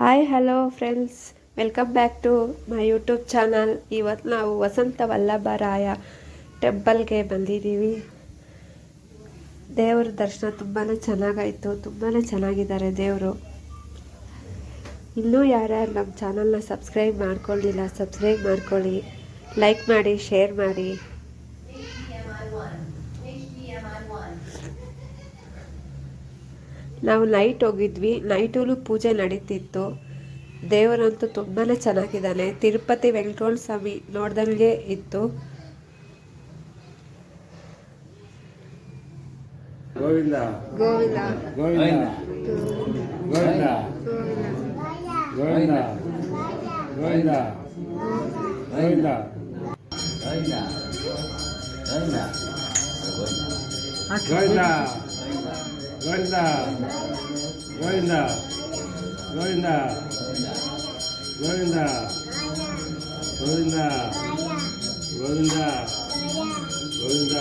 Hi hello friends, welcome back to my YouTube channel. ಇವತ್ತು ನಾವು ವಸಂತ ವಲ್ಲಭರಾಯ ಟೆಂಪಲ್ಗೆ ಬಂದಿದ್ದೀವಿ. ದೇವ್ರ ದರ್ಶನ ತುಂಬಾ ಚೆನ್ನಾಗಾಯಿತು. ತುಂಬಾ ಚೆನ್ನಾಗಿದ್ದಾರೆ ದೇವರು. ಇನ್ನೂ ಯಾರ್ಯಾರು ನಮ್ಮ ಚಾನಲ್ನ ಸಬ್ಸ್ಕ್ರೈಬ್ ಮಾಡ್ಕೊಳ್ಳಿಲ್ಲ, ಸಬ್ಸ್ಕ್ರೈಬ್ ಮಾಡ್ಕೊಳ್ಳಿ, ಲೈಕ್ ಮಾಡಿ, ಶೇರ್ ಮಾಡಿ. ನಾವು ನೈಟ್ ಹೋಗಿದ್ವಿ. ನೈಟಲ್ಲೂ ಪೂಜೆ ನಡೀತಿತ್ತು. ದೇವರಂತೂ ತುಂಬಾ ಚೆನ್ನಾಗಿದ್ದಾನೆ. ತಿರುಪತಿ ವೆಂಕಟರಮಣ ಸ್ವಾಮಿ ನೋಡ್ದಂಗೆ ಇತ್ತು. ಗೋವಿಂದ ಗೋವಿಂದ ಗೋವಿಂದ ಗೋವಿಂದ ಗೋವಿಂದ ಗೋವಿಂದ ಗೋವಿಂದ ಗೋವಿಂದ ಗೋವಿಂದ ಗೋವಿಂದ ಗೋವಿಂದ ಗೋವಿಂದ ಗೋವಿಂದ ಗೋವಿಂದ ಗೋವಿಂದ